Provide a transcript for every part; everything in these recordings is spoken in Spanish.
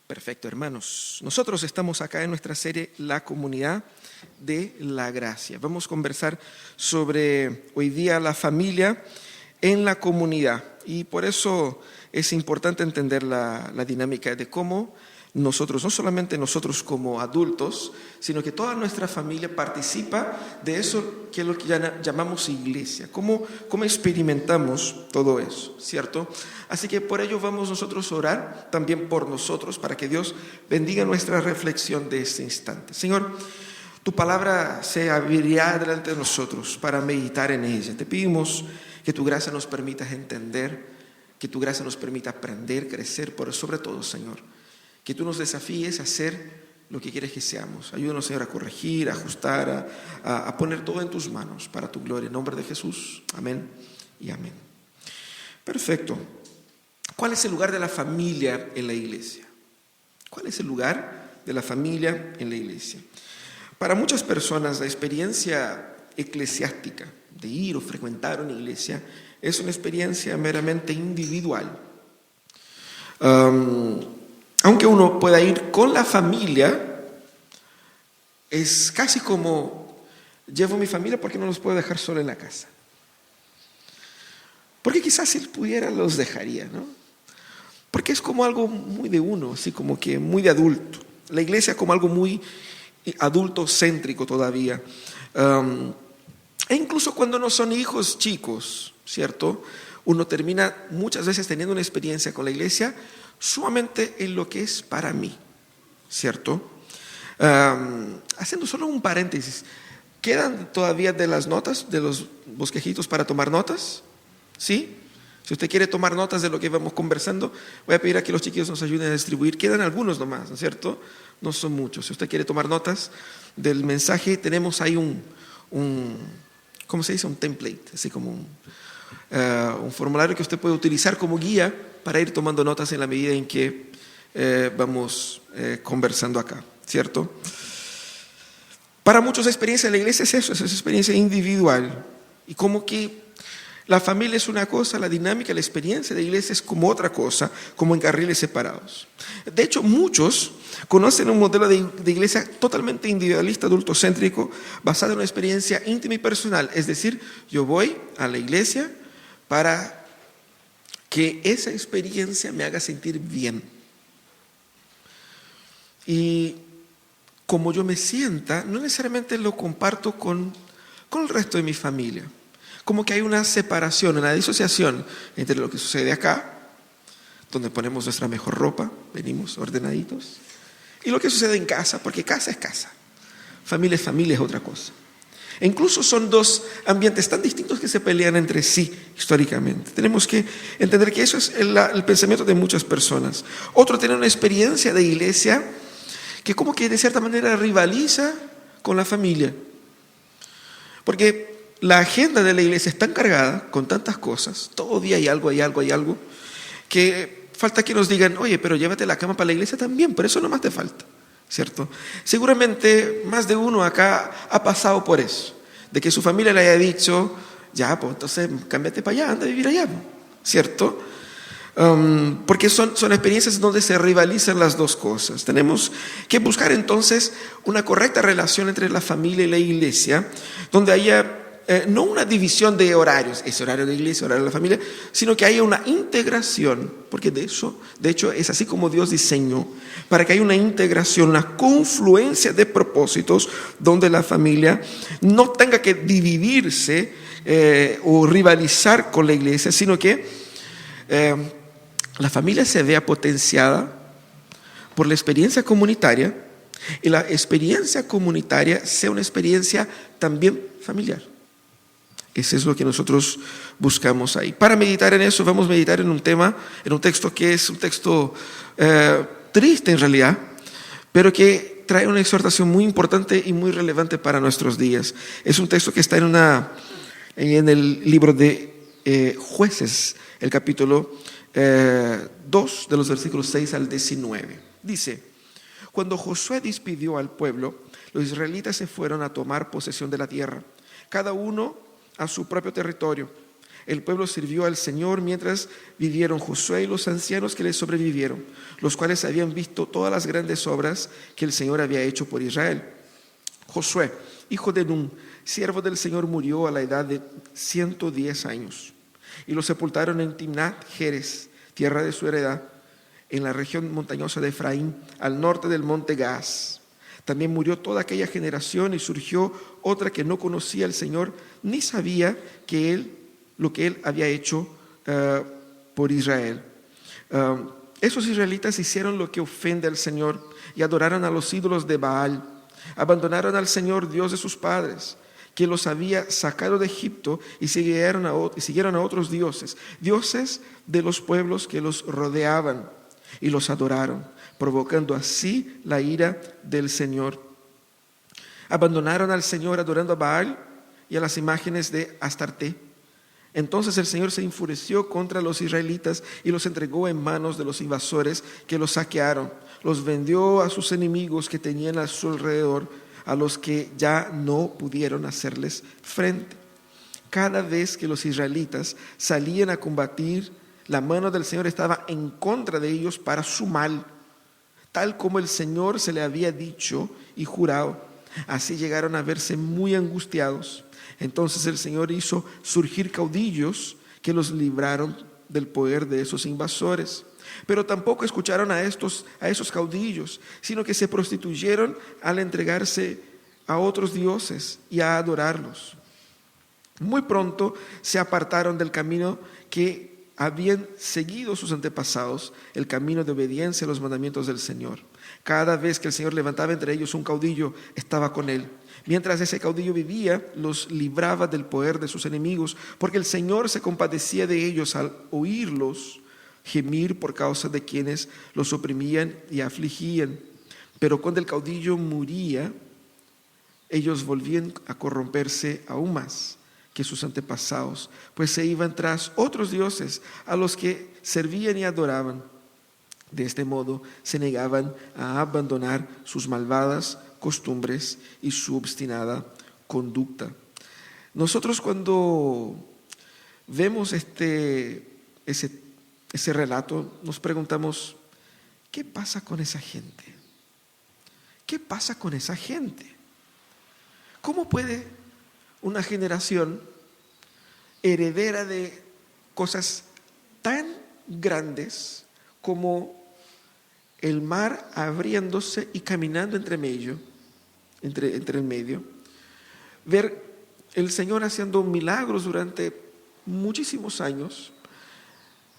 Perfecto, hermanos. Nosotros estamos acá en nuestra serie La Comunidad de la Gracia. Vamos a conversar sobre hoy día la familia en la comunidad. Y por eso es importante entender la dinámica de cómo nosotros, no solamente nosotros como adultos, sino que toda nuestra familia participa de eso que es lo que llamamos iglesia. ¿Cómo experimentamos todo eso? ¿Cierto? Así que por ello vamos nosotros a orar también por nosotros para que Dios bendiga nuestra reflexión de este instante. Señor, tu palabra se abrirá delante de nosotros para meditar en ella. Te pedimos que tu gracia nos permita entender, que tu gracia nos permita aprender, crecer, pero sobre todo, Señor, que tú nos desafíes a hacer lo que quieres que seamos. Ayúdanos, Señor, a corregir, a ajustar, a poner todo en tus manos para tu gloria. En nombre de Jesús. Amén y amén. Perfecto. ¿Cuál es el lugar de la familia en la iglesia? ¿Cuál es el lugar de la familia en la iglesia? Para muchas personas, la experiencia eclesiástica de ir o frecuentar una iglesia es una experiencia meramente individual. Aunque uno pueda ir con la familia, es casi como llevo a mi familia porque no los puedo dejar solo en la casa. Porque quizás si él pudiera los dejaría, ¿no? Porque es como algo muy de uno, así como que muy de adulto. La iglesia como algo muy adulto-céntrico todavía. E incluso cuando no son hijos chicos, ¿cierto? Uno termina muchas veces teniendo una experiencia con la iglesia sumamente en lo que es para mí, ¿cierto? Haciendo solo un paréntesis, ¿quedan todavía de las notas, de los bosquejitos para tomar notas? ¿Sí? Si usted quiere tomar notas de lo que vamos conversando, voy a pedir a que los chiquillos nos ayuden a distribuir. Quedan algunos nomás, ¿no es cierto? No son muchos. Si usted quiere tomar notas del mensaje, tenemos ahí un ¿cómo se dice? Un template, así como un formulario que usted puede utilizar como guía para ir tomando notas en la medida en que vamos conversando acá, ¿cierto? Para muchos la experiencia de la iglesia es eso, es experiencia individual. Y como que la familia es una cosa, la dinámica, la experiencia de la iglesia es como otra cosa, como en carriles separados. De hecho, muchos conocen un modelo de iglesia totalmente individualista, adultocéntrico, basado en una experiencia íntima y personal. Es decir, yo voy a la iglesia para que esa experiencia me haga sentir bien. Y como yo me sienta, no necesariamente lo comparto con el resto de mi familia. Como que hay una separación, una disociación entre lo que sucede acá, donde ponemos nuestra mejor ropa, venimos ordenaditos, y lo que sucede en casa, porque casa es casa, familia es otra cosa. E incluso son dos ambientes tan distintos que se pelean entre sí históricamente. Tenemos que entender que eso es el pensamiento de muchas personas. Otro tiene una experiencia de iglesia que como que de cierta manera rivaliza con la familia. Porque la agenda de la iglesia es tan cargada con tantas cosas, todo día hay algo, que falta que nos digan, oye, pero llévate la cama para la iglesia también, pero eso nomás te falta, ¿cierto? Seguramente más de uno acá ha pasado por eso, de que su familia le haya dicho, ya, pues entonces cámbiate para allá, anda a vivir allá, ¿cierto? Porque son experiencias donde se rivalizan las dos cosas. Tenemos que buscar entonces una correcta relación entre la familia y la iglesia, donde haya no una división de horarios, ese horario de la iglesia, horario de la familia, sino que haya una integración, porque de hecho es así como Dios diseñó, para que haya una integración, una confluencia de propósitos donde la familia no tenga que dividirse o rivalizar con la iglesia, sino que la familia se vea potenciada por la experiencia comunitaria y la experiencia comunitaria sea una experiencia también familiar. Eso es lo que nosotros buscamos ahí. Para meditar en eso, vamos a meditar en un tema, en un texto que es un texto triste en realidad, pero que trae una exhortación muy importante y muy relevante para nuestros días. Es un texto que está en el libro de Jueces, el capítulo 2, de los versículos 6 al 19. Dice: cuando Josué despidió al pueblo, los israelitas se fueron a tomar posesión de la tierra, cada uno a su propio territorio. El pueblo sirvió al Señor mientras vivieron Josué y los ancianos que le sobrevivieron, los cuales habían visto todas las grandes obras que el Señor había hecho por Israel. Josué, hijo de Nun, siervo del Señor, murió a la edad de 110 años y lo sepultaron en Timnat Jeres, tierra de su heredad, en la región montañosa de Efraín, al norte del monte Gaas. También murió toda aquella generación y surgió otra que no conocía al Señor ni sabía lo que Él había hecho por Israel. Esos israelitas hicieron lo que ofende al Señor y adoraron a los ídolos de Baal. Abandonaron al Señor, Dios de sus padres, que los había sacado de Egipto, y siguieron a otros dioses, dioses de los pueblos que los rodeaban, y los adoraron, provocando así la ira del Señor. Abandonaron al Señor adorando a Baal y a las imágenes de Astarte. Entonces el Señor se enfureció contra los israelitas y los entregó en manos de los invasores que los saquearon. Los vendió a sus enemigos que tenían a su alrededor, a los que ya no pudieron hacerles frente. Cada vez que los israelitas salían a combatir, la mano del Señor estaba en contra de ellos para su mal, tal como el Señor se le había dicho y jurado. Así llegaron a verse muy angustiados. Entonces el Señor hizo surgir caudillos que los libraron del poder de esos invasores. Pero tampoco escucharon a esos caudillos, sino que se prostituyeron al entregarse a otros dioses y a adorarlos. Muy pronto se apartaron del camino que habían seguido sus antepasados, el camino de obediencia a los mandamientos del Señor. Cada vez que el Señor levantaba entre ellos un caudillo, estaba con él. Mientras ese caudillo vivía, los libraba del poder de sus enemigos, porque el Señor se compadecía de ellos al oírlos gemir por causa de quienes los oprimían y afligían. Pero cuando el caudillo moría, ellos volvían a corromperse aún más que sus antepasados, pues se iban tras otros dioses a los que servían y adoraban. De este modo se negaban a abandonar sus malvadas costumbres y su obstinada conducta. Nosotros, cuando vemos ese relato, nos preguntamos, ¿qué pasa con esa gente? ¿Qué pasa con esa gente? ¿Cómo puede una generación heredera de cosas tan grandes como el mar abriéndose y caminando entre el medio, ver el Señor haciendo milagros durante muchísimos años?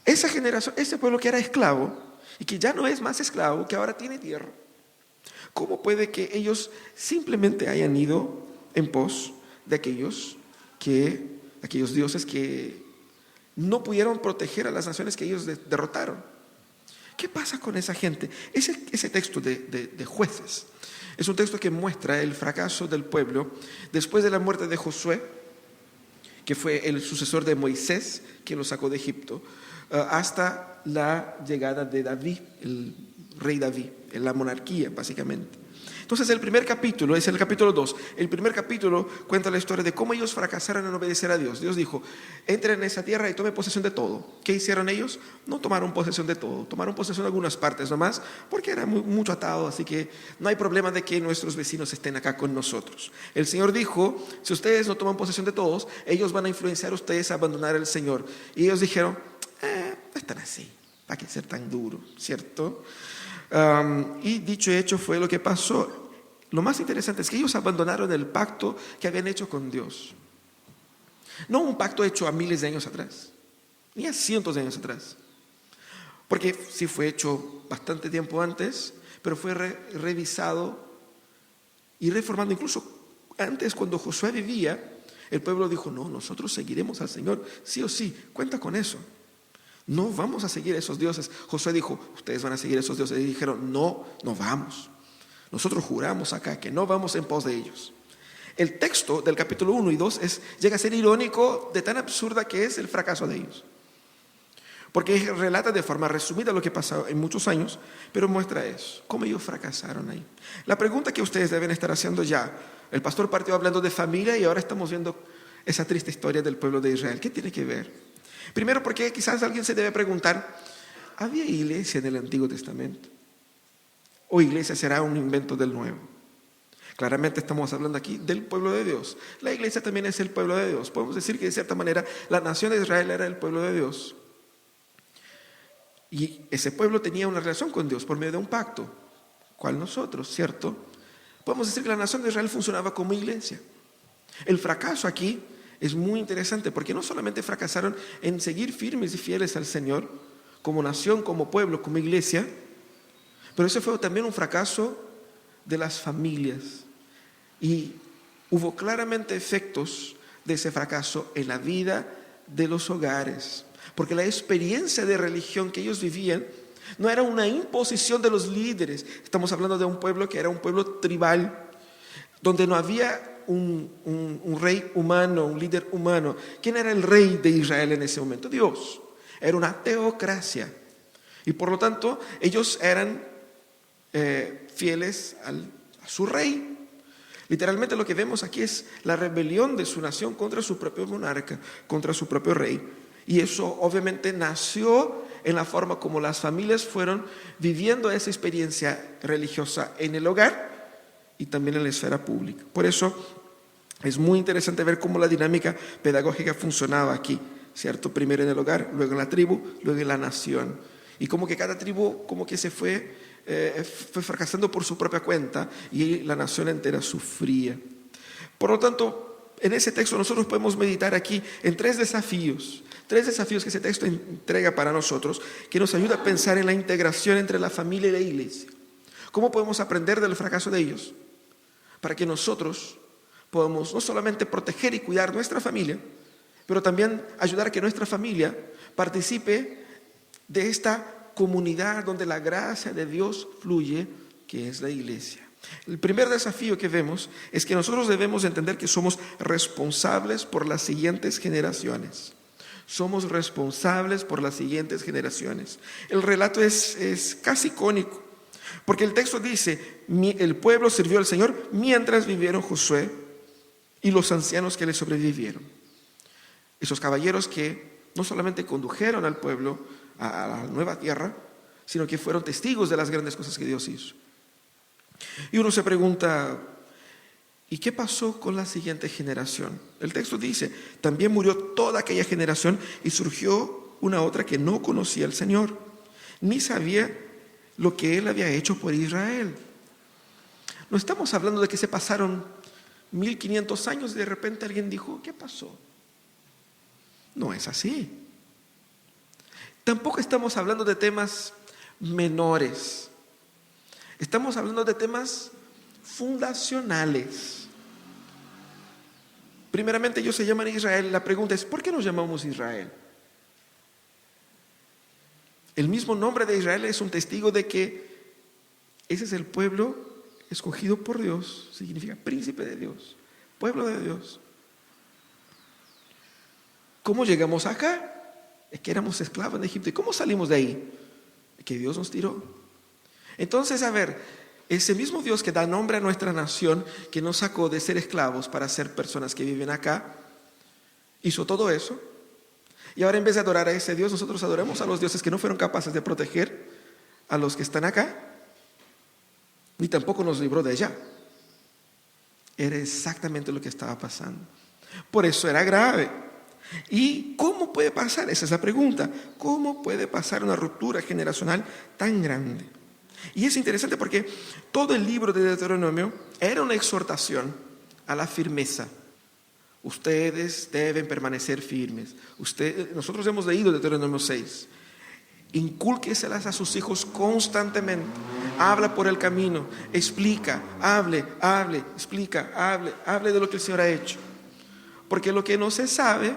Esa generación, ese pueblo que era esclavo y que ya no es más esclavo, que ahora tiene tierra, ¿cómo puede que ellos simplemente hayan ido en pos de aquellos dioses que no pudieron proteger a las naciones que ellos derrotaron? ¿Qué pasa con esa gente? Ese texto de Jueces es un texto que muestra el fracaso del pueblo después de la muerte de Josué, que fue el sucesor de Moisés, que lo sacó de Egipto, hasta la llegada de David, el rey David, en la monarquía básicamente. Entonces el primer capítulo es el capítulo 2. El primer capítulo cuenta la historia de cómo ellos fracasaron en obedecer a Dios. Dios dijo, entren en esa tierra y tomen posesión de todo. ¿Qué hicieron ellos? No tomaron posesión de todo, tomaron posesión de algunas partes nomás, porque era mucho atado, así que no hay problema de que nuestros vecinos estén acá con nosotros. El Señor dijo, si ustedes no toman posesión de todos, ellos van a influenciar a ustedes a abandonar al Señor. Y ellos dijeron, no están así, ¿para qué ser tan duro? ¿Cierto? Y dicho y hecho fue lo que pasó. Lo más interesante es que ellos abandonaron el pacto que habían hecho con Dios. No un pacto hecho a miles de años atrás, ni a cientos de años atrás, porque sí fue hecho bastante tiempo antes, pero fue revisado y reformado. Incluso antes, cuando Josué vivía, el pueblo dijo, no, nosotros seguiremos al Señor, sí o sí, cuenta con eso. No vamos a seguir esos dioses. Josué dijo, ustedes van a seguir esos dioses. Y dijeron, no vamos. Nosotros juramos acá que no vamos en pos de ellos. El texto del capítulo 1 y 2 llega a ser irónico de tan absurda que es el fracaso de ellos. Porque relata de forma resumida lo que pasó en muchos años, pero muestra eso, cómo ellos fracasaron ahí. La pregunta que ustedes deben estar haciendo ya, el pastor partió hablando de familia y ahora estamos viendo esa triste historia del pueblo de Israel? ¿Qué tiene que ver? Primero, porque quizás alguien se debe preguntar, ¿había iglesia en el Antiguo Testamento? ¿O iglesia será un invento del Nuevo? Claramente estamos hablando aquí del pueblo de Dios. La iglesia también es el pueblo de Dios. Podemos decir que de cierta manera la nación de Israel era el pueblo de Dios. Y ese pueblo tenía una relación con Dios por medio de un pacto. ¿Cuál nosotros? ¿Cierto? Podemos decir que la nación de Israel funcionaba como iglesia. El fracaso aquí es muy interesante porque no solamente fracasaron en seguir firmes y fieles al Señor, como nación, como pueblo, como iglesia, pero ese fue también un fracaso de las familias. Y hubo claramente efectos de ese fracaso en la vida de los hogares, porque la experiencia de religión que ellos vivían no era una imposición de los líderes. Estamos hablando de un pueblo que era un pueblo tribal, donde no había un rey humano, un líder humano. ¿Quién era el rey de Israel en ese momento? Dios. Era una teocracia. Y por lo tanto, ellos eran fieles a su rey. Literalmente lo que vemos aquí es la rebelión de su nación contra su propio monarca, contra su propio rey. Y eso obviamente nació en la forma como las familias fueron viviendo esa experiencia religiosa en el hogar y también en la esfera pública. Por eso es muy interesante ver cómo la dinámica pedagógica funcionaba aquí, ¿cierto? Primero en el hogar, luego en la tribu, luego en la nación. Y como que cada tribu como que se fue fracasando por su propia cuenta y la nación entera sufría. Por lo tanto, en ese texto nosotros podemos meditar aquí en tres desafíos que ese texto entrega para nosotros, que nos ayuda a pensar en la integración entre la familia y la iglesia. ¿Cómo podemos aprender del fracaso de ellos? Para que nosotros podamos no solamente proteger y cuidar nuestra familia, pero también ayudar a que nuestra familia participe de esta comunidad donde la gracia de Dios fluye, que es la iglesia. El primer desafío que vemos es que nosotros debemos entender que somos responsables por las siguientes generaciones. Somos responsables por las siguientes generaciones. El relato es casi icónico, porque el texto dice, el pueblo sirvió al Señor mientras vivieron Josué y los ancianos que le sobrevivieron. Esos caballeros que no solamente condujeron al pueblo a la nueva tierra, sino que fueron testigos de las grandes cosas que Dios hizo. Y uno se pregunta, ¿y qué pasó con la siguiente generación? El texto dice, también murió toda aquella generación y surgió una otra que no conocía al Señor, ni sabía lo que Él había hecho por Israel. No estamos hablando de que se pasaron 1500 años y de repente alguien dijo, ¿qué pasó? No es así. Tampoco estamos hablando de temas menores. Estamos hablando de temas fundacionales. Primeramente ellos se llaman Israel. La pregunta es, ¿por qué nos llamamos Israel? El mismo nombre de Israel es un testigo de que ese es el pueblo escogido por Dios. Significa príncipe de Dios, pueblo de Dios. ¿Cómo llegamos acá? Es que éramos esclavos en Egipto. ¿Y cómo salimos de ahí? Que Dios nos tiró. Entonces, a ver, ese mismo Dios que da nombre a nuestra nación, que nos sacó de ser esclavos para ser personas que viven acá, hizo todo eso. Y ahora en vez de adorar a ese Dios, nosotros adoramos a los dioses que no fueron capaces de proteger a los que están acá, ni tampoco nos libró de allá. Era exactamente lo que estaba pasando. Por eso era grave. ¿Y cómo puede pasar? Esa es la pregunta. ¿Cómo puede pasar una ruptura generacional tan grande? Y es interesante porque todo el libro de Deuteronomio era una exhortación a la firmeza. Ustedes deben permanecer firmes. Nosotros hemos leído Deuteronomio 6. Incúlqueselas a sus hijos constantemente. Habla por el camino, explica, hable, explica, hable de lo que el Señor ha hecho. Porque lo que no se sabe,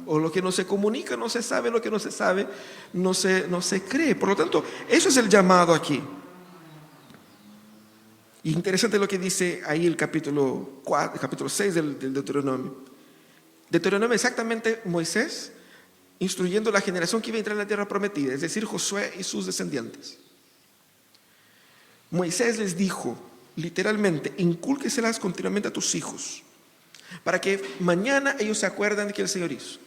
o lo que no se comunica, no se sabe, lo que no se sabe, no se cree. Por lo tanto, eso es el llamado aquí. Y interesante lo que dice ahí el capítulo 6 del Deuteronomio. Deuteronomio exactamente Moisés instruyendo la generación que iba a entrar en la tierra prometida, es decir, Josué y sus descendientes. Moisés les dijo, literalmente, incúlqueselas continuamente a tus hijos. para que mañana ellos se acuerden de que el Señor hizo.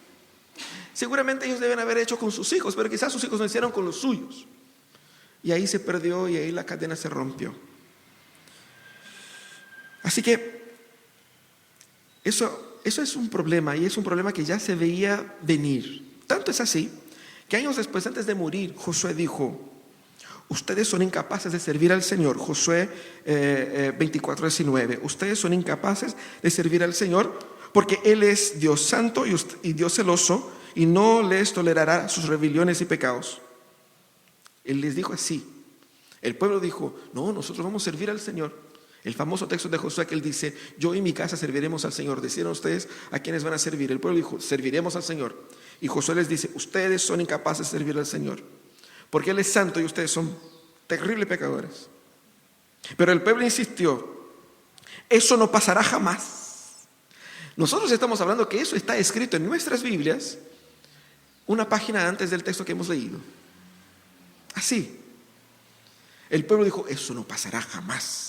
Seguramente ellos deben haber hecho con sus hijos, pero quizás sus hijos no hicieron con los suyos. Y ahí se perdió y ahí la cadena se rompió. Así que eso es un problema, y es un problema que ya se veía venir. Tanto es así que años después, antes de morir, Josué dijo: ustedes son incapaces de servir al Señor. Josué 24:19. Ustedes son incapaces de servir al Señor porque Él es Dios santo y Dios celoso, y no les tolerará sus rebeliones y pecados. Él les dijo así. El pueblo dijo: no, nosotros vamos a servir al Señor. El famoso texto de Josué que él dice: yo y mi casa serviremos al Señor. Decían ustedes a quiénes van a servir. El pueblo dijo: serviremos al Señor. Y Josué les dice: ustedes son incapaces de servir al Señor porque Él es santo y ustedes son terribles pecadores. Pero el pueblo insistió: eso no pasará jamás. Nosotros estamos hablando que eso está escrito en nuestras Biblias una página antes del texto que hemos leído. Así. El pueblo dijo: eso no pasará jamás.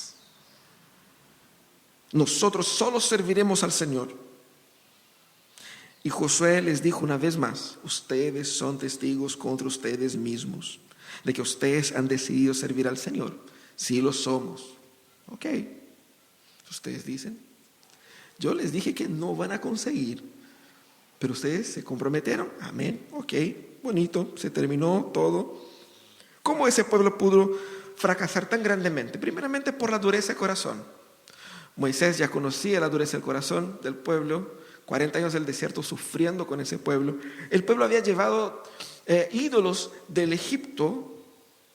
Nosotros solo serviremos al Señor. Y Josué les dijo una vez más: ustedes son testigos contra ustedes mismos de que ustedes han decidido servir al Señor. Sí lo somos. Ok. Ustedes dicen: yo les dije que no van a conseguir, pero ustedes se comprometieron. Amén. Ok, bonito, se terminó todo. ¿Cómo ese pueblo pudo fracasar tan grandemente? Primeramente por la dureza de corazón. Moisés ya conocía la dureza del corazón del pueblo. 40 años del desierto sufriendo con ese pueblo. El pueblo había llevado ídolos del Egipto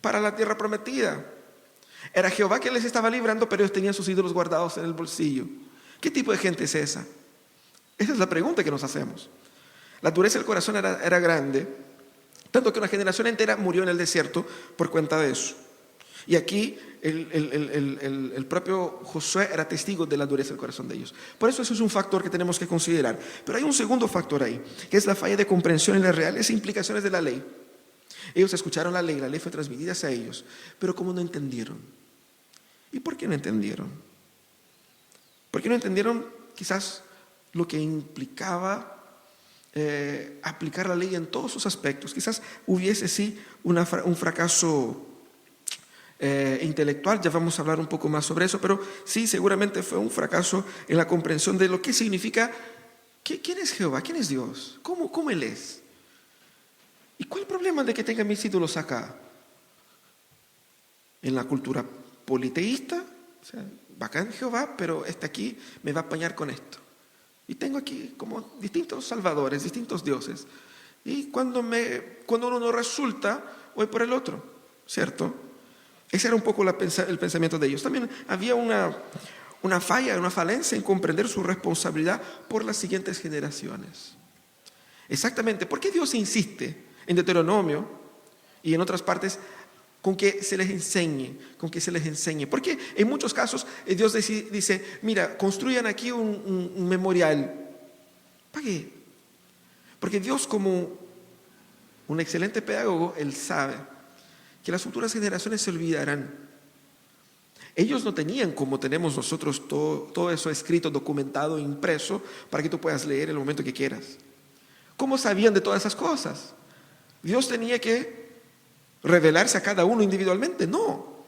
para la tierra prometida. Era Jehová quien les estaba librando, pero ellos tenían sus ídolos guardados en el bolsillo. ¿Qué tipo de gente es esa? Esa es la pregunta que nos hacemos. La dureza del corazón era grande, tanto que una generación entera murió en el desierto por cuenta de eso. Y aquí el propio Josué era testigo de la dureza del corazón de ellos. Por eso es un factor que tenemos que considerar. Pero hay un segundo factor ahí, que es la falla de comprensión en las reales implicaciones de la ley. Ellos escucharon la ley fue transmitida hacia ellos, pero como no entendieron. ¿Y por qué no entendieron? Porque no entendieron quizás lo que implicaba aplicar la ley en todos sus aspectos. Quizás hubiese sí un fracaso intelectual, ya vamos a hablar un poco más sobre eso, pero sí, seguramente fue un fracaso en la comprensión de lo que significa, ¿quién es Jehová? ¿Quién es Dios? ¿Cómo Él es? ¿Y cuál es el problema de que tenga mis ídolos acá? En la cultura politeísta, o sea, bacán Jehová, pero aquí me va a apañar con esto. Y tengo aquí como distintos salvadores, distintos dioses. Y cuando uno no resulta, voy por el otro, ¿cierto? Ese era un poco el pensamiento de ellos. También había una falla, una falencia en comprender su responsabilidad por las siguientes generaciones. Exactamente, ¿por qué Dios insiste en Deuteronomio y en otras partes con que se les enseñe? Porque en muchos casos Dios dice: mira, construyan aquí un memorial. ¿Para qué? Porque Dios, como un excelente pedagogo, Él sabe que las futuras generaciones se olvidarán. Ellos no tenían como tenemos nosotros todo eso escrito, documentado, impreso, para que tú puedas leer en el momento que quieras. ¿Cómo sabían de todas esas cosas? Dios tenía que revelarse a cada uno individualmente. No.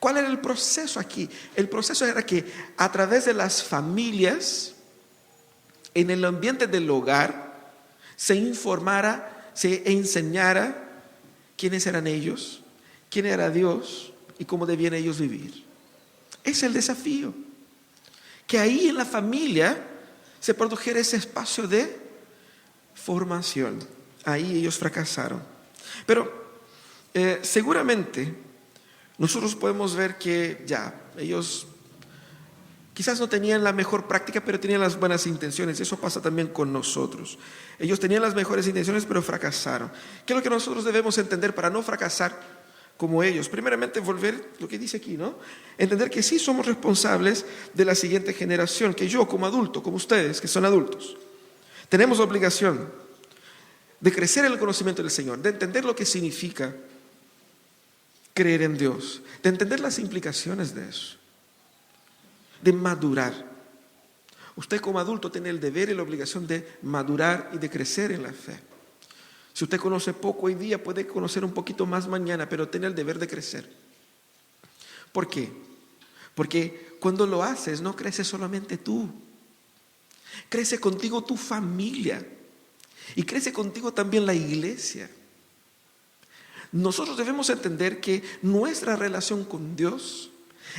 ¿Cuál era el proceso aquí? El proceso era que a través de las familias, en el ambiente del hogar, se informara, se enseñara quiénes eran ellos, quién era Dios y cómo debían ellos vivir. Es el desafío. Que ahí en la familia se produjera ese espacio de formación. Ahí ellos fracasaron. Pero seguramente nosotros podemos ver que ellos quizás no tenían la mejor práctica, pero tenían las buenas intenciones. Eso pasa también con nosotros. Ellos tenían las mejores intenciones, pero fracasaron. ¿Qué es lo que nosotros debemos entender para no fracasar como ellos? Primeramente, volver lo que dice aquí, ¿no? Entender que sí somos responsables de la siguiente generación, que yo como adulto, como ustedes que son adultos, tenemos la obligación de crecer en el conocimiento del Señor, de entender lo que significa creer en Dios, de entender las implicaciones de eso, de madurar. Usted como adulto tiene el deber y la obligación de madurar y de crecer en la fe. Si usted conoce poco hoy día, puede conocer un poquito más mañana, pero tiene el deber de crecer. ¿Por qué? Porque cuando lo haces, no crece solamente tú. Crece contigo tu familia. Y crece contigo también la iglesia. Nosotros debemos entender que nuestra relación con Dios,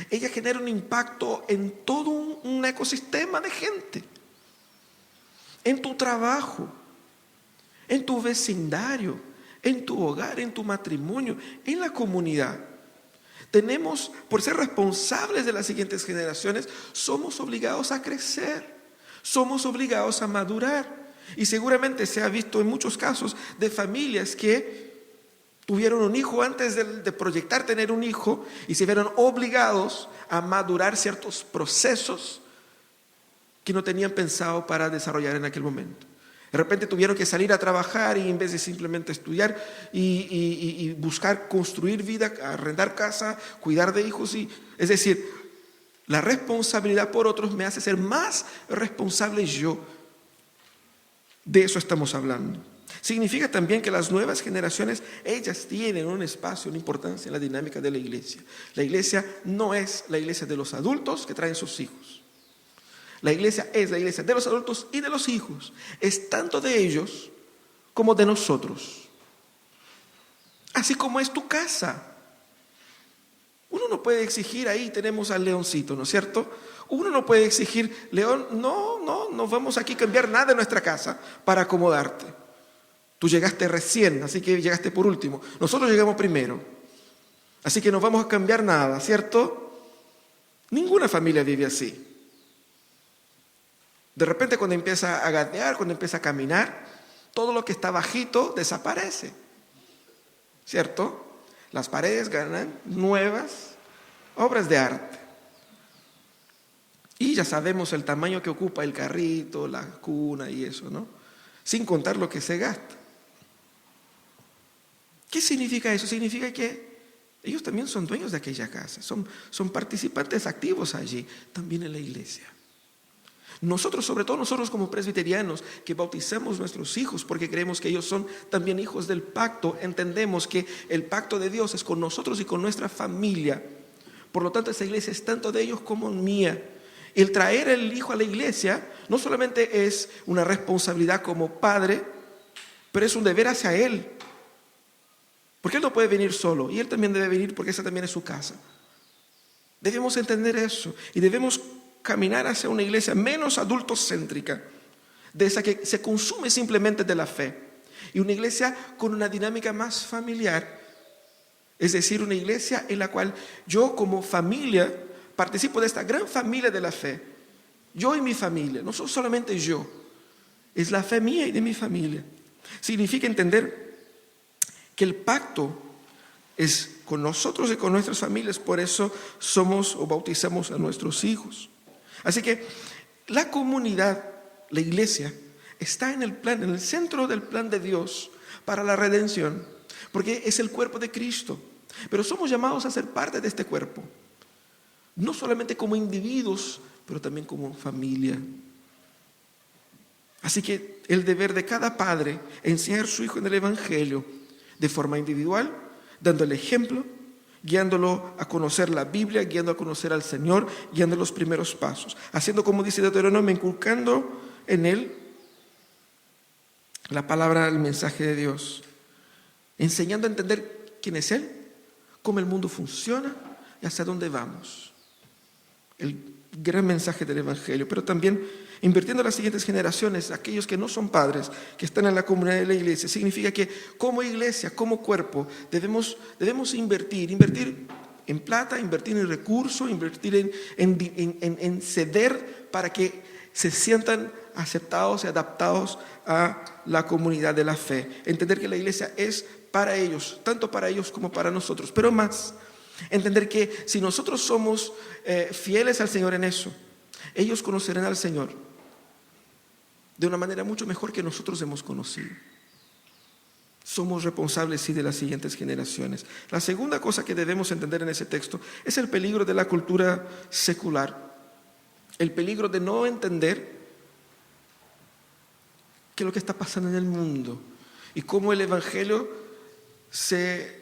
ella genera un impacto en todo un ecosistema de gente. En tu trabajo, en tu vecindario, en tu hogar, en tu matrimonio, en la comunidad. Tenemos, por ser responsables de las siguientes generaciones, somos obligados a crecer, somos obligados a madurar. Y seguramente se ha visto en muchos casos de familias que tuvieron un hijo antes de proyectar tener un hijo y se vieron obligados a madurar ciertos procesos que no tenían pensado para desarrollar en aquel momento. De repente tuvieron que salir a trabajar y en vez de simplemente estudiar y buscar construir vida, arrendar casa, cuidar de hijos. Es decir, la responsabilidad por otros me hace ser más responsable yo. De eso estamos hablando. Significa también que las nuevas generaciones, ellas tienen un espacio, una importancia en la dinámica de la iglesia. La iglesia no es la iglesia de los adultos que traen sus hijos. La iglesia es la iglesia de los adultos y de los hijos. Es tanto de ellos como de nosotros. Así como es tu casa. Uno no puede exigir, ahí tenemos al leoncito, ¿no es cierto? Uno no puede exigir, León, no vamos aquí a cambiar nada en nuestra casa para acomodarte. Tú llegaste recién, así que llegaste por último. Nosotros llegamos primero. Así que no vamos a cambiar nada, ¿cierto? Ninguna familia vive así. De repente cuando empieza a gatear, cuando empieza a caminar, todo lo que está bajito desaparece, ¿cierto? Las paredes ganan nuevas obras de arte. Y ya sabemos el tamaño que ocupa el carrito, la cuna y eso, ¿no? Sin contar lo que se gasta. ¿Qué significa eso? Significa que ellos también son dueños de aquella casa, son participantes activos allí, también en la iglesia. Nosotros, sobre todo nosotros como presbiterianos, que bautizamos nuestros hijos porque creemos que ellos son también hijos del pacto, entendemos que el pacto de Dios es con nosotros y con nuestra familia. Por lo tanto, esa iglesia es tanto de ellos como mía. El traer el hijo a la iglesia no solamente es una responsabilidad como padre, pero es un deber hacia él. Porque él no puede venir solo y él también debe venir porque esa también es su casa. Debemos entender eso y debemos caminar hacia una iglesia menos adultocéntrica, de esa que se consume simplemente de la fe, y una iglesia con una dinámica más familiar, es decir, una iglesia en la cual yo como familia participo de esta gran familia de la fe, yo y mi familia, no solamente yo, es la fe mía y de mi familia. Significa entender que el pacto es con nosotros y con nuestras familias, por eso somos o bautizamos a nuestros hijos. Así que la comunidad, la iglesia, está en el centro del plan de Dios para la redención, porque es el cuerpo de Cristo. Pero somos llamados a ser parte de este cuerpo, no solamente como individuos, pero también como familia. Así que el deber de cada padre es enseñar a su hijo en el Evangelio de forma individual, dando el ejemplo, guiándolo a conocer la Biblia, guiando a conocer al Señor, guiando los primeros pasos, haciendo como dice Deuteronomio, inculcando en él la palabra, el mensaje de Dios, enseñando a entender quién es Él, cómo el mundo funciona y hacia dónde vamos. El gran mensaje del Evangelio, pero también invirtiendo en las siguientes generaciones, aquellos que no son padres, que están en la comunidad de la iglesia. Significa que como iglesia, como cuerpo, debemos invertir en plata, invertir en recursos, invertir en ceder para que se sientan aceptados y adaptados a la comunidad de la fe. Entender que la iglesia es para ellos, tanto para ellos como para nosotros, pero más, entender que si nosotros somos fieles al Señor en eso, ellos conocerán al Señor de una manera mucho mejor que nosotros hemos conocido. Somos responsables, sí, de las siguientes generaciones. La segunda cosa que debemos entender en ese texto es el peligro de la cultura secular. el peligro de no entender qué es lo que está pasando en el mundo y cómo el Evangelio se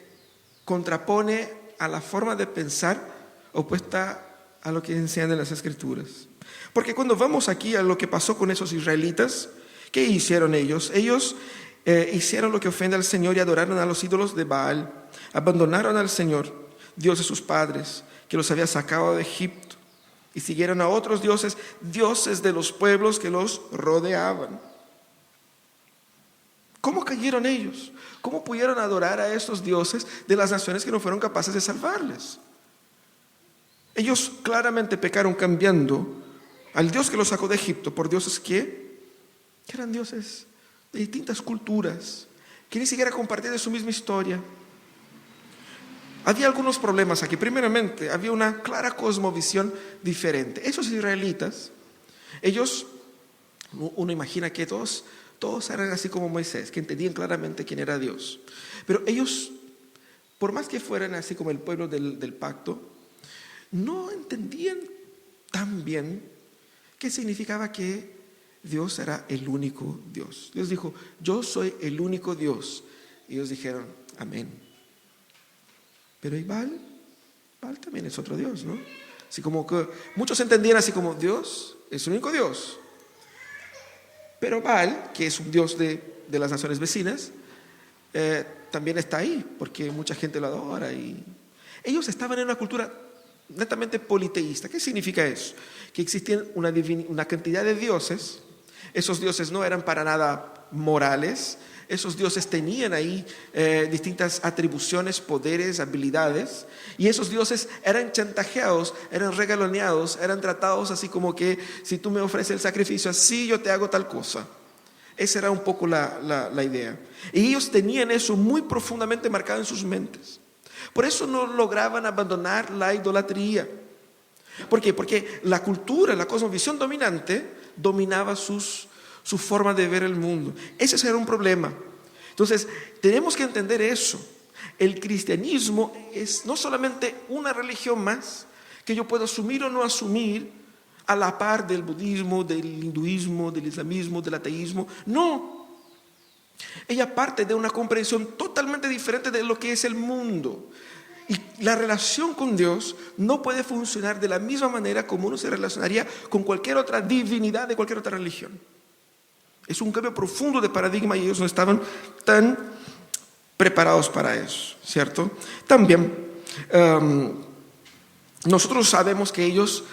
contrapone a la forma de pensar opuesta a lo que enseñan en las Escrituras. Porque cuando vamos aquí a lo que pasó con esos israelitas, ¿qué hicieron ellos? Ellos hicieron lo que ofende al Señor y adoraron a los ídolos de Baal. Abandonaron al Señor, Dios de sus padres, que los había sacado de Egipto, y siguieron a otros dioses, dioses de los pueblos que los rodeaban. ¿Cómo cayeron ellos? ¿Cómo pudieron adorar a estos dioses de las naciones que no fueron capaces de salvarles? Ellos claramente pecaron cambiando al Dios que los sacó de Egipto por dioses que eran dioses de distintas culturas, que ni siquiera compartían de su misma historia. Había algunos problemas aquí. Primeramente, había una clara cosmovisión diferente. Esos israelitas, ellos, uno imagina que todos eran así como Moisés, que entendían claramente quién era Dios. Pero ellos, por más que fueran así como el pueblo del pacto, no entendían tan bien qué significaba que Dios era el único Dios. Dios dijo, yo soy el único Dios. Y ellos dijeron, amén. Pero ¿y Baal? Baal también es otro Dios, ¿no? Así como que muchos entendían así como Dios es el único Dios. Pero Baal, que es un Dios de las naciones vecinas, también está ahí, porque mucha gente lo adora. Y ellos estaban en una cultura netamente politeísta. ¿Qué significa eso? Que existían una cantidad de dioses. Esos dioses no eran para nada morales. Esos dioses tenían ahí distintas atribuciones, poderes, habilidades, y esos dioses eran chantajeados, eran regaloneados, eran tratados así como que si tú me ofreces el sacrificio así, yo te hago tal cosa. Esa era un poco la idea. Y ellos tenían eso muy profundamente marcado en sus mentes. Por eso no lograban abandonar la idolatría. ¿Por qué? Porque la cultura, la cosmovisión dominante dominaba su forma de ver el mundo. Ese era un problema. Entonces, tenemos que entender eso. El cristianismo es no solamente una religión más que yo puedo asumir o no asumir a la par del budismo, del hinduismo, del islamismo, del ateísmo. No. Ella parte de una comprensión totalmente diferente de lo que es el mundo. Y la relación con Dios no puede funcionar de la misma manera como uno se relacionaría con cualquier otra divinidad de cualquier otra religión. Es un cambio profundo de paradigma y ellos no estaban tan preparados para eso, ¿cierto? También nosotros sabemos que ellos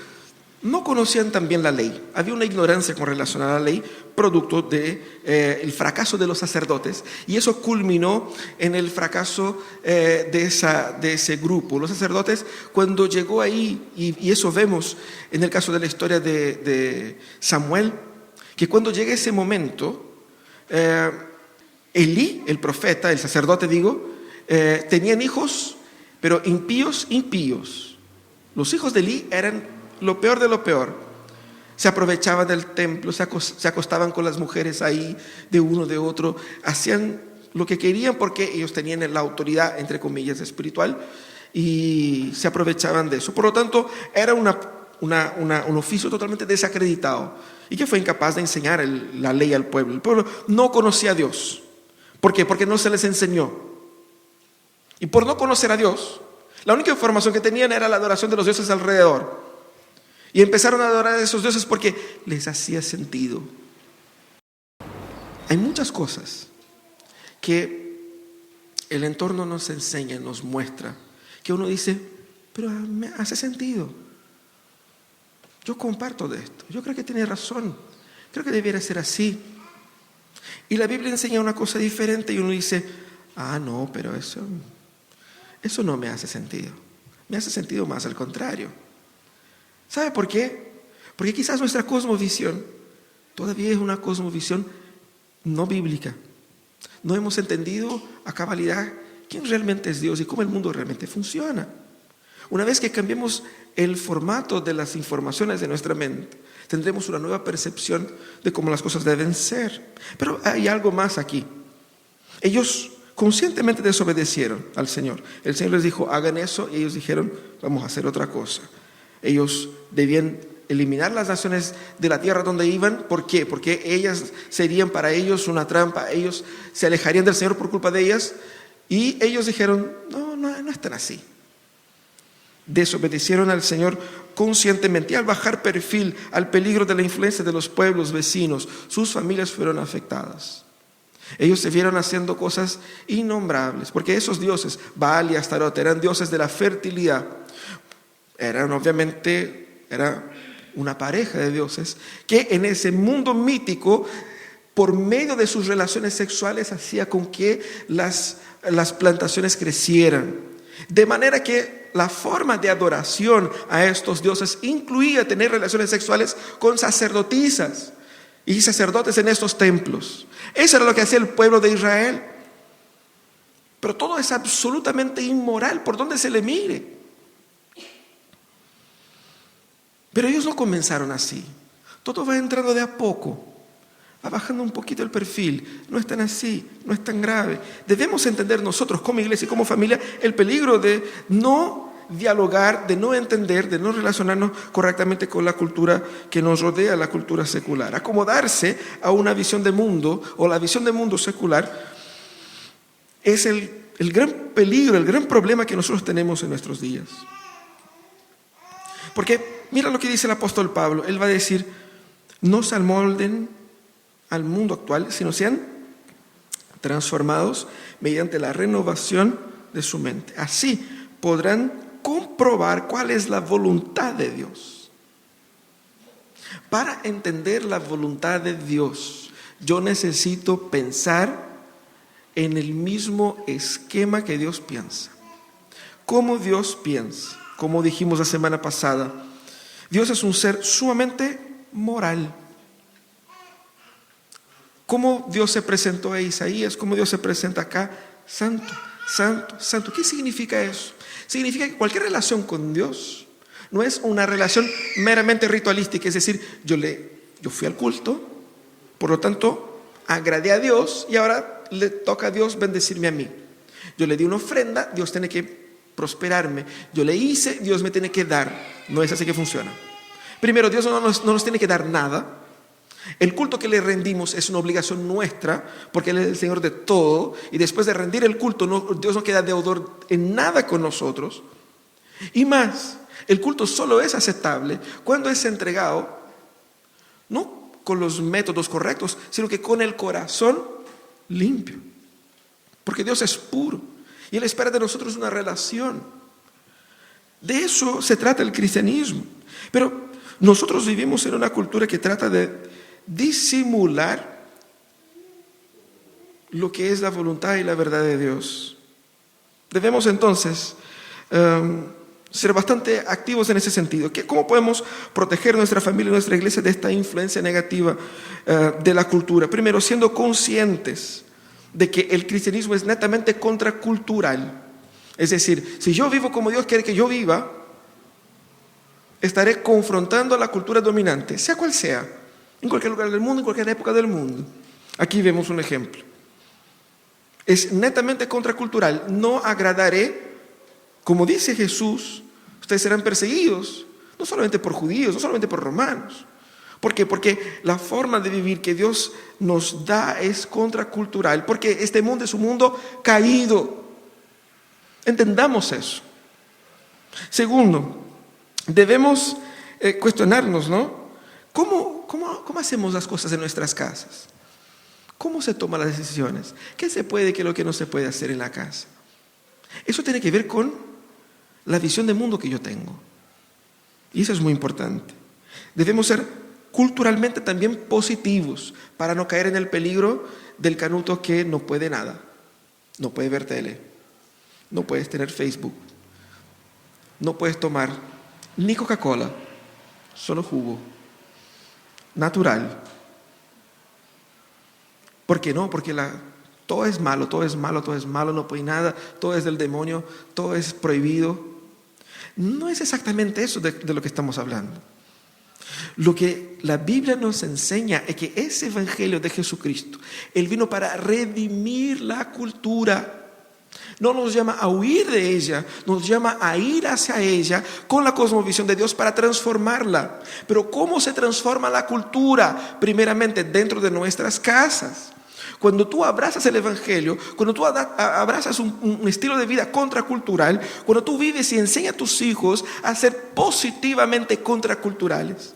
no conocían tan bien la ley. Había una ignorancia con relación a la ley, producto del fracaso de los sacerdotes, y eso culminó en el fracaso de ese grupo. Los sacerdotes, cuando llegó ahí, y eso vemos en el caso de la historia de Samuel, que cuando llega ese momento, Elí, el profeta, el sacerdote tenían hijos, pero impíos. Los hijos de Elí eran lo peor de lo peor. Se aprovechaban del templo, se acostaban con las mujeres ahí, de uno, de otro, hacían lo que querían porque ellos tenían la autoridad, entre comillas, espiritual, y se aprovechaban de eso. Por lo tanto, era un oficio totalmente desacreditado y que fue incapaz de enseñar la ley al pueblo. El pueblo no conocía a Dios. ¿Por qué? Porque no se les enseñó. Y por no conocer a Dios, la única información que tenían era la adoración de los dioses alrededor. Y empezaron a adorar a esos dioses porque les hacía sentido. Hay muchas cosas que el entorno nos enseña, nos muestra, que uno dice, pero me hace sentido. Yo comparto de esto. Yo creo que tiene razón. Creo que debiera ser así. Y la Biblia enseña una cosa diferente y uno dice, no, pero eso no me hace sentido. Me hace sentido más al contrario. ¿Sabe por qué? Porque quizás nuestra cosmovisión todavía es una cosmovisión no bíblica. No hemos entendido a cabalidad quién realmente es Dios y cómo el mundo realmente funciona. Una vez que cambiemos el formato de las informaciones de nuestra mente, tendremos una nueva percepción de cómo las cosas deben ser. Pero hay algo más aquí. Ellos conscientemente desobedecieron al Señor. El Señor les dijo, hagan eso, y ellos dijeron, vamos a hacer otra cosa. Ellos debían eliminar las naciones de la tierra donde iban. ¿Por qué? Porque ellas serían para ellos una trampa, ellos se alejarían del Señor por culpa de ellas. Y ellos dijeron, no es tan así. Desobedecieron al Señor conscientemente y al bajar perfil al peligro de la influencia de los pueblos vecinos, sus familias fueron afectadas. Ellos se vieron haciendo cosas innombrables, porque esos dioses, Baal y Astarot, eran dioses de la fertilidad. Era una pareja de dioses que en ese mundo mítico, por medio de sus relaciones sexuales, hacía con que las plantaciones crecieran. De manera que la forma de adoración a estos dioses incluía tener relaciones sexuales con sacerdotisas y sacerdotes en estos templos. Eso era lo que hacía el pueblo de Israel. Pero todo es absolutamente inmoral por donde se le mire. Pero ellos no comenzaron así. Todo va entrando de a poco. Va bajando un poquito el perfil. No es tan así, no es tan grave. Debemos entender nosotros como iglesia y como familia el peligro de no dialogar, de no entender, de no relacionarnos correctamente con la cultura que nos rodea, la cultura secular. Acomodarse a una visión de mundo o la visión de mundo secular es el gran peligro, el gran problema que nosotros tenemos en nuestros días. Porque mira lo que dice el apóstol Pablo. Él va a decir, no se amolden al mundo actual, sino sean transformados mediante la renovación de su mente. Así podrán comprobar cuál es la voluntad de Dios. Para entender la voluntad de Dios, yo necesito pensar en el mismo esquema que Dios piensa. ¿Cómo Dios piensa? Como dijimos la semana pasada, Dios es un ser sumamente moral. ¿Cómo Dios se presentó a Isaías? ¿Cómo Dios se presenta acá? Santo, santo, santo. ¿Qué significa eso? Significa que cualquier relación con Dios no es una relación meramente ritualística. Es decir, yo fui al culto, por lo tanto, agradé a Dios y ahora le toca a Dios bendecirme a mí. Yo le di una ofrenda, Dios tiene que prosperarme. Yo le hice, Dios me tiene que dar. No es así que funciona. Primero, Dios no nos tiene que dar nada. El culto que le rendimos es una obligación nuestra, porque Él es el Señor de todo, y después de rendir el culto, Dios no queda deudor en nada con nosotros. Y más, el culto solo es aceptable cuando es entregado, no con los métodos correctos, sino que con el corazón limpio. Porque Dios es puro, y Él espera de nosotros una relación. De eso se trata el cristianismo. Pero nosotros vivimos en una cultura que trata de disimular lo que es la voluntad y la verdad de Dios. Debemos entonces ser bastante activos en ese sentido. ¿Cómo podemos proteger nuestra familia y nuestra iglesia de esta influencia negativa de la cultura? Primero, siendo conscientes de que el cristianismo es netamente contracultural. Es decir, si yo vivo como Dios quiere que yo viva, estaré confrontando a la cultura dominante, sea cual sea, en cualquier lugar del mundo, en cualquier época del mundo. Aquí vemos un ejemplo. Es netamente contracultural. No agradaré, como dice Jesús, ustedes serán perseguidos, no solamente por judíos, no solamente por romanos. ¿Por qué? Porque la forma de vivir que Dios nos da es contracultural, porque este mundo es un mundo caído. Entendamos eso. Segundo, debemos cuestionarnos, ¿no? ¿Cómo hacemos las cosas en nuestras casas? ¿Cómo se toman las decisiones? ¿Qué se puede y qué es lo que no se puede hacer en la casa? Eso tiene que ver con la visión de mundo que yo tengo. Y eso es muy importante. Debemos ser culturalmente también positivos para no caer en el peligro del canuto que no puede nada. No puede ver tele. No puedes tener Facebook. No puedes tomar ni Coca-Cola, solo jugo. Natural. ¿Por qué no? Porque todo es malo, todo es malo, todo es malo, no puede nada, todo es del demonio, todo es prohibido. No es exactamente eso de lo que estamos hablando. Lo que la Biblia nos enseña es que ese evangelio de Jesucristo, Él vino para redimir la cultura. No nos llama a huir de ella, nos llama a ir hacia ella con la cosmovisión de Dios para transformarla. Pero ¿cómo se transforma la cultura? Primeramente dentro de nuestras casas. Cuando tú abrazas el Evangelio, cuando tú abrazas un estilo de vida contracultural, cuando tú vives y enseñas a tus hijos a ser positivamente contraculturales,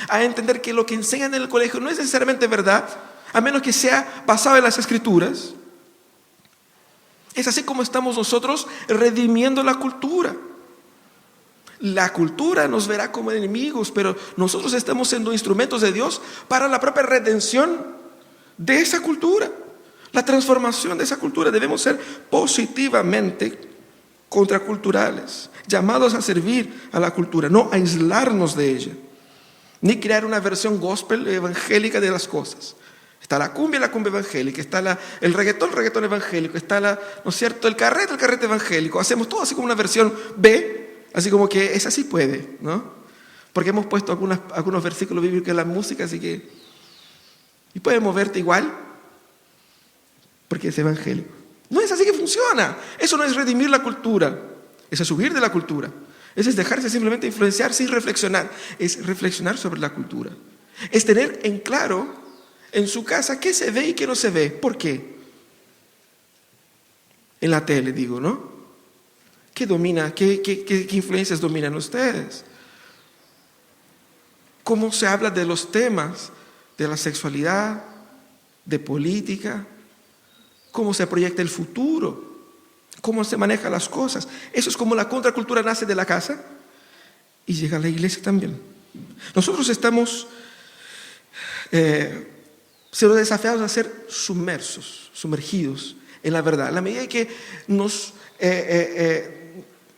a entender que lo que enseñan en el colegio no es necesariamente verdad, a menos que sea basado en las Escrituras. Es así como estamos nosotros redimiendo la cultura. La cultura nos verá como enemigos, pero nosotros estamos siendo instrumentos de Dios para la propia redención de esa cultura, la transformación de esa cultura. Debemos ser positivamente contraculturales, llamados a servir a la cultura, no a aislarnos de ella, ni crear una versión gospel evangélica de las cosas. Está la cumbia evangélica, está el reggaetón evangélico, está ¿no es cierto?, el carrete evangélico. Hacemos todo así como una versión B, así como que esa sí puede, ¿no? Porque hemos puesto algunos versículos bíblicos en la música, así que... Y puedes moverte igual, porque es evangélico. No es así que funciona. Eso no es redimir la cultura, eso es huir de la cultura. Eso es dejarse simplemente influenciar sin reflexionar. Es reflexionar sobre la cultura. Es tener en claro en su casa qué se ve y qué no se ve. ¿Por qué? En la tele, digo, ¿no? ¿Qué domina? ¿Qué influencias dominan ustedes? ¿Cómo se habla de los temas de la sexualidad, de política? ¿Cómo se proyecta el futuro? ¿Cómo se manejan las cosas? Eso es como la contracultura nace de la casa y llega a la iglesia también. Nosotros estamos siendo desafiados a ser sumergidos en la verdad. En la medida que nos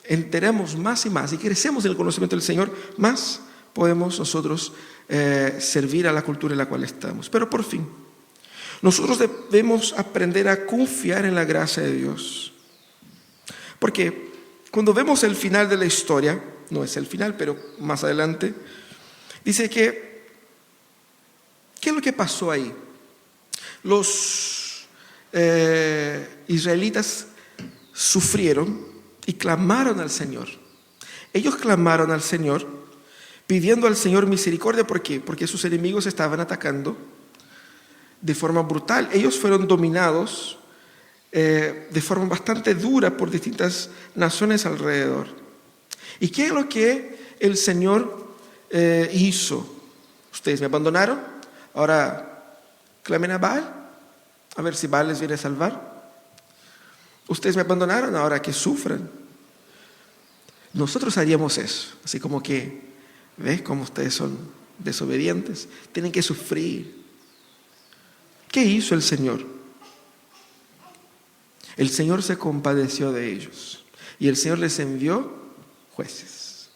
enteremos más y más y crecemos en el conocimiento del Señor, más podemos nosotros servir a la cultura en la cual estamos. Pero por fin, nosotros debemos aprender a confiar en la gracia de Dios. Porque cuando vemos el final de la historia, no es el final, pero más adelante, dice que, ¿qué es lo que pasó ahí? Los israelitas sufrieron y clamaron al Señor. Ellos clamaron al Señor pidiendo al Señor misericordia. ¿Por qué? Porque sus enemigos estaban atacando de forma brutal. Ellos fueron dominados de forma bastante dura por distintas naciones alrededor. ¿Y qué es lo que el Señor hizo? Ustedes me abandonaron, ahora clamen a Baal, a ver si Baal les viene a salvar. Ustedes me abandonaron, ahora que sufran. Nosotros haríamos eso, así como que, ¿ves cómo ustedes son desobedientes? Tienen que sufrir. ¿Qué hizo el Señor? El Señor se compadeció de ellos y el Señor les envió jueces,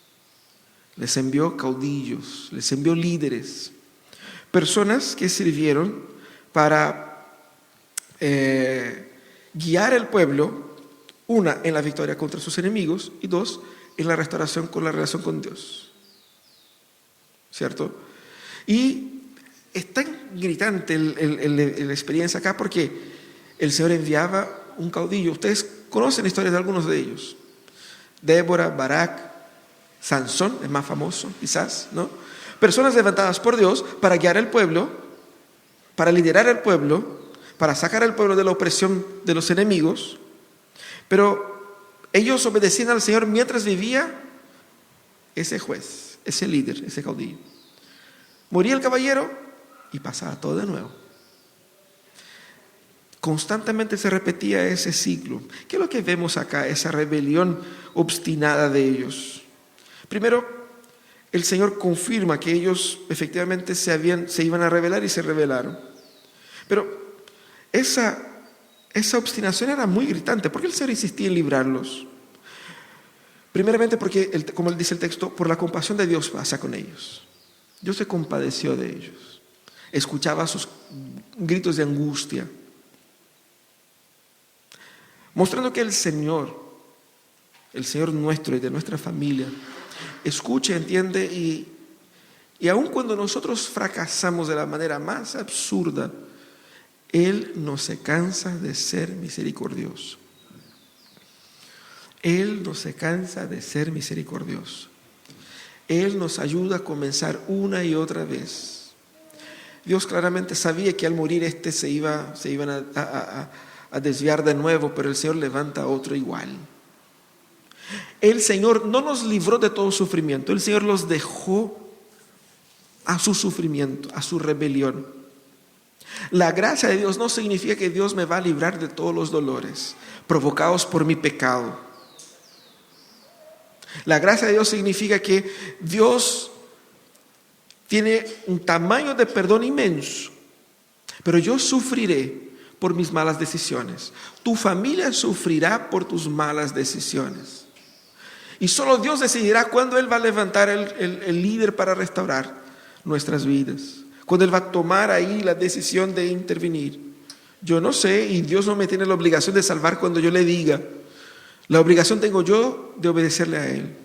les envió caudillos, les envió líderes, personas que sirvieron para guiar al pueblo, una, en la victoria contra sus enemigos y dos, en la restauración con la relación con Dios. ¿Cierto? Y es tan gritante la experiencia acá porque el Señor enviaba un caudillo. Ustedes conocen la historia de algunos de ellos. Débora, Barak, Sansón, el más famoso quizás, ¿no? Personas levantadas por Dios para guiar al pueblo, para liderar al pueblo, para sacar al pueblo de la opresión de los enemigos. Pero ellos obedecían al Señor mientras vivía ese juez, ese líder, ese caudillo. Moría el caballero y pasaba todo de nuevo. Constantemente se repetía ese ciclo. ¿Qué es lo que vemos acá? Esa rebelión obstinada de ellos. Primero, el Señor confirma que ellos efectivamente se iban a rebelar y se rebelaron. Pero esa obstinación era muy gritante. ¿Por qué el Señor insistía en librarlos? Primeramente porque, como dice el texto, por la compasión de Dios pasa con ellos. Dios se compadeció de ellos. Escuchaba sus gritos de angustia. Mostrando que el Señor nuestro y de nuestra familia, escucha, entiende y aun cuando nosotros fracasamos de la manera más absurda, Él no se cansa de ser misericordioso. Él no se cansa de ser misericordioso. Él nos ayuda a comenzar una y otra vez. Dios claramente sabía que al morir se iban a desviar de nuevo, pero el Señor levanta a otro igual. El Señor no nos libró de todo sufrimiento. El Señor los dejó a su sufrimiento, a su rebelión. La gracia de Dios no significa que Dios me va a librar de todos los dolores provocados por mi pecado. La gracia de Dios significa que Dios tiene un tamaño de perdón inmenso, pero yo sufriré por mis malas decisiones. Tu familia sufrirá por tus malas decisiones. Y solo Dios decidirá cuándo Él va a levantar el líder para restaurar nuestras vidas, cuando Él va a tomar ahí la decisión de intervenir. Yo no sé, y Dios no me tiene la obligación de salvar cuando yo le diga. La obligación tengo yo de obedecerle a Él.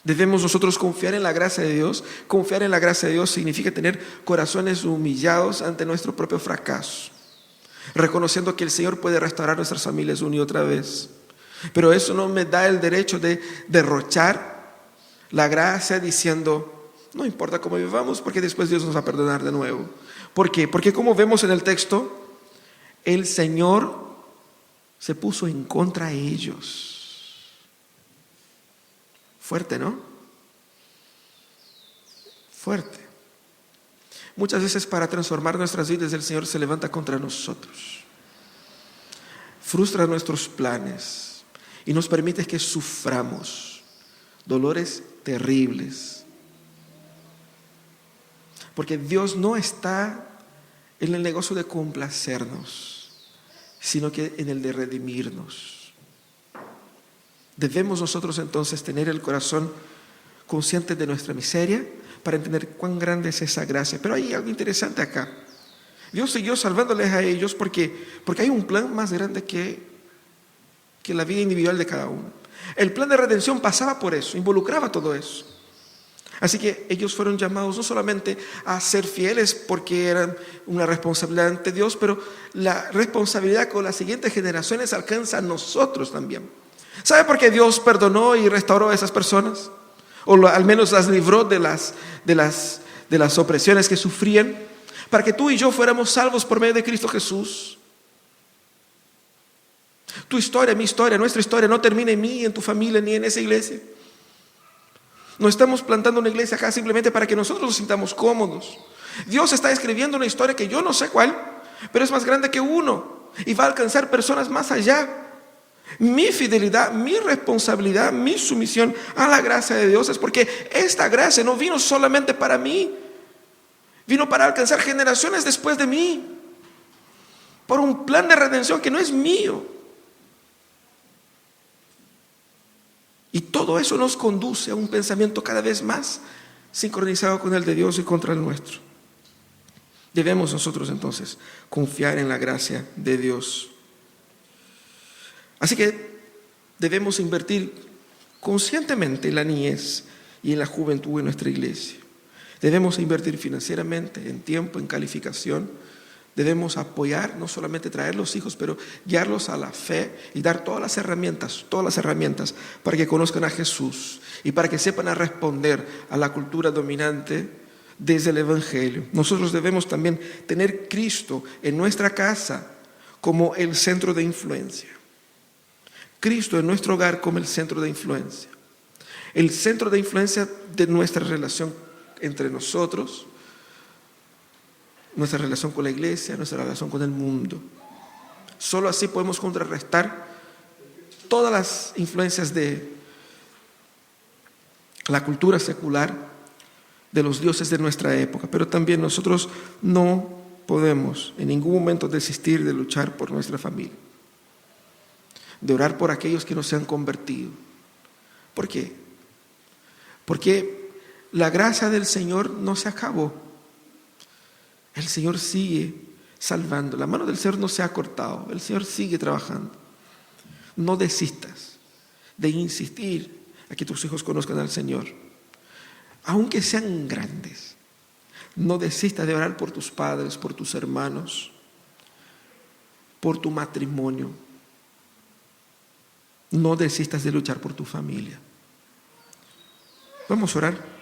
Debemos nosotros confiar en la gracia de Dios. Confiar en la gracia de Dios significa tener corazones humillados ante nuestro propio fracaso, reconociendo que el Señor puede restaurar nuestras familias una y otra vez. Pero eso no me da el derecho de derrochar la gracia diciendo, no importa cómo vivamos, porque después Dios nos va a perdonar de nuevo. ¿Por qué? Porque como vemos en el texto, el Señor se puso en contra de ellos. Fuerte, ¿no? Fuerte. Muchas veces para transformar nuestras vidas el Señor se levanta contra nosotros. Frustra nuestros planes y nos permite que suframos dolores terribles. Porque Dios no está en el negocio de complacernos, sino que en el de redimirnos. Debemos nosotros entonces tener el corazón consciente de nuestra miseria para entender cuán grande es esa gracia. Pero hay algo interesante acá. Dios siguió salvándoles a ellos porque hay un plan más grande que la vida individual de cada uno. El plan de redención pasaba por eso, involucraba todo eso. Así que ellos fueron llamados no solamente a ser fieles porque eran una responsabilidad ante Dios, pero la responsabilidad con las siguientes generaciones alcanza a nosotros también. ¿Sabe por qué Dios perdonó y restauró a esas personas? O al menos las libró de las opresiones que sufrían, para que tú y yo fuéramos salvos por medio de Cristo Jesús. Tu historia, mi historia, nuestra historia no termina en mí, en tu familia, ni en esa iglesia. No estamos plantando una iglesia acá simplemente para que nosotros nos sintamos cómodos. Dios está escribiendo una historia que yo no sé cuál, pero es más grande que uno y va a alcanzar personas más allá. Mi fidelidad, mi responsabilidad, mi sumisión a la gracia de Dios es porque esta gracia no vino solamente para mí, vino para alcanzar generaciones después de mí, por un plan de redención que no es mío. Y todo eso nos conduce a un pensamiento cada vez más sincronizado con el de Dios y contra el nuestro. Debemos nosotros entonces confiar en la gracia de Dios. Así que debemos invertir conscientemente en la niñez y en la juventud en nuestra iglesia. Debemos invertir financieramente, en tiempo, en calificación. Debemos apoyar, no solamente traer los hijos, pero guiarlos a la fe y dar todas las herramientas para que conozcan a Jesús y para que sepan a responder a la cultura dominante desde el Evangelio. Nosotros debemos también tener Cristo en nuestra casa como el centro de influencia. Cristo en nuestro hogar como el centro de influencia. El centro de influencia de nuestra relación entre nosotros, nuestra relación con la iglesia, nuestra relación con el mundo. Solo así podemos contrarrestar todas las influencias de la cultura secular, de los dioses de nuestra época. Pero también nosotros no podemos en ningún momento desistir de luchar por nuestra familia, de orar por aquellos que no se han convertido. ¿Por qué? Porque la gracia del Señor no se acabó. El Señor sigue salvando. La mano del Señor no se ha cortado. El Señor sigue trabajando. No desistas de insistir a que tus hijos conozcan al Señor. Aunque sean grandes, no desistas de orar por tus padres, por tus hermanos, por tu matrimonio. No desistas de luchar por tu familia. Vamos a orar.